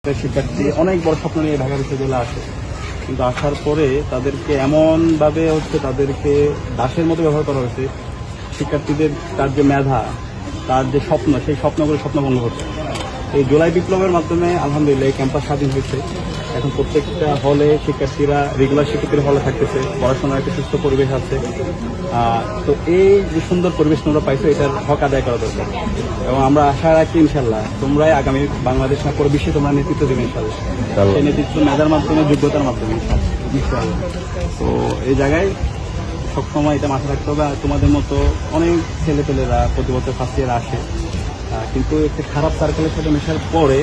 শিক্ষার্থী অনেক বড় স্বপ্ন নিয়ে ঢাকা বিশ্ববিদ্যালয়ে আসে, কিন্তু আসার পরে তাদেরকে এমনভাবে তাদেরকে দাসের মতো ব্যবহার করা হয়েছে। শিক্ষার্থীদের তার যে মেধা, তার যে স্বপ্ন, সেই স্বপ্নগুলো স্বপ্নভঙ্গ হচ্ছে। এই জুলাই বিপ্লবের মাধ্যমে আলহামদুলিল্লাহ এই ক্যাম্পাস স্বাধীন হয়েছে। এখন প্রত্যেকটা হলে শিক্ষার্থীরা রেগুলার শিক্ষার্থীর হলে থাকতেছে, পড়াশোনার একটা সুস্থ পরিবেশ আছে। তো এই যে সুন্দর পরিবেশ তোমরা পাইছো, এটার হক আদায় করা দরকার। এবং আমরা আশা রাখি ইনশাল্লাহ তোমরাই আগামী বাংলাদেশ না পুরো বিশ্বে তোমরা নেতৃত্ব দেবে ইনশাল্লাহ। সেই নেতৃত্ব মেধার মাধ্যমে, যোগ্যতার মাধ্যমে ইনশাল্লাহ। তো এই জায়গায় সবসময় এটা মাথায় রাখতে হবে। তোমাদের মতো অনেক ছেলেপেলেরা প্রতি বছর ফার্স্ট ইয়ার আসে, কিন্তু একটা খারাপ সার্কেলের সাথে মেশার পরে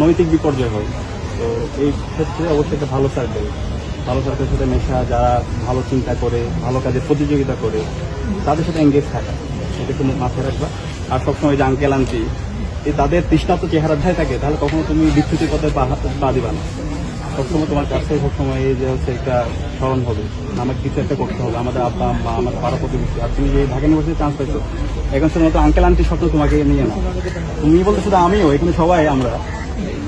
নৈতিক বিপর্যয় হয়। তো এই ক্ষেত্রে অবশ্যই একটা ভালো সার্কেলের সাথে মেশা, যারা ভালো চিন্তা করে, ভালো কাজে প্রতিযোগিতা করে, তাদের সাথে এঙ্গেজ থাকা, এটা একটু মাথায় রাখবা। আর সবসময় যে আঙ্কেল আন্টি এই তাদের তৃষ্ণার্ত চেহারা ধায় থাকে, তাহলে কখনো তুমি বিচ্যুতি পথে পা দিবা না। সবসময় তোমার কাছে সবসময় এই যে একটা স্মরণ হবে, আমাকে কিছু একটা করতে হবে, আমাদের আব্বা আম্মা, আমাদের পাড়া প্রতিবেশী। আর তুমি যে ঢাকা ইউনিভার্সিটি চান্স পাইছো, এখন শুধুমাত্র আঙ্কেল আন্টি স্বপ্ন তোমাকে নিয়ে না, তুমি বলতে শুধু আমিও, এখানে সবাই আমরা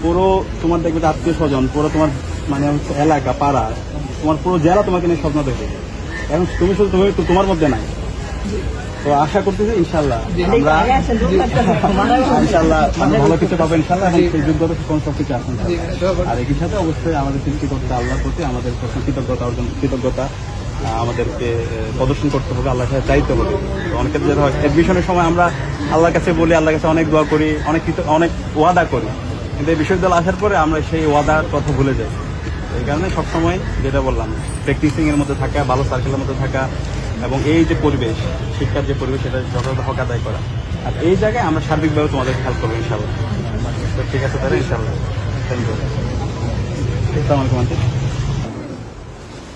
পুরো তোমার দেখবে আত্মীয় স্বজন, পুরো তোমার মানে এলাকা, পাড়া, তোমার পুরো জেলা তোমাকে নিয়ে স্বপ্ন দেখবে। এখন তুমি শুধু তুমি তোমার মধ্যে নাই। তো আশা করতেছি ইনশাল্লাহ আমরা ভালো কিছু পাবো ইনশাল্লাহ, এবং সেই যোগ্যতা সব কিছু আসেন। আর একই সাথে অবশ্যই আমাদের কৃতজ্ঞতা আল্লাহর প্রতি, আমাদের কৃতজ্ঞতা আমাদেরকে প্রদর্শন করতে হবে, আল্লাহর কাছে চাইতে হবে। অনেকের যেটা হয় এডমিশনের সময় আমরা আল্লাহর কাছে বলি, আল্লাহর কাছে অনেক দোয়া করি, অনেক ওয়াদা করি, কিন্তু এই বিশ্ববিদ্যালয় আসার পরে আমরা সেই ওয়াদার কথা ভুলে যাই। এই কারণে সবসময় যেটা বললাম, প্র্যাকটিসিং এর মধ্যে থাকা, ভালো সার্কেলের মধ্যে থাকা, এবং এই যে পরিবেশ, শিক্ষার যে পরিবেশ, সেটা যথাযথ হক আদায় করা। আর এই জায়গায় আমরা সার্বিকভাবে তোমাদের হেল্প করবো ইনশাল্লাহ। ঠিক আছে তাহলে ইনশাল্লাহ। Thank you. আসসালামু আলাইকুম।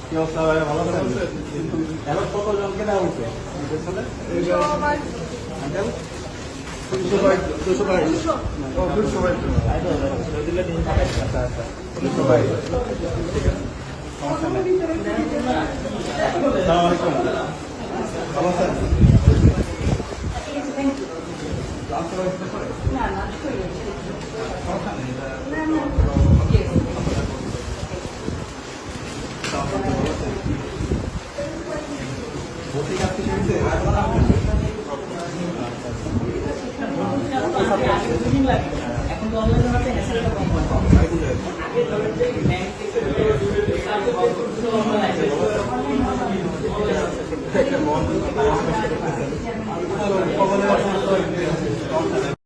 কি অবস্থা ভাই, ভালো আছেন? এখন কতজনকে নেওয়া হচ্ছে? এখন তো অনলাইন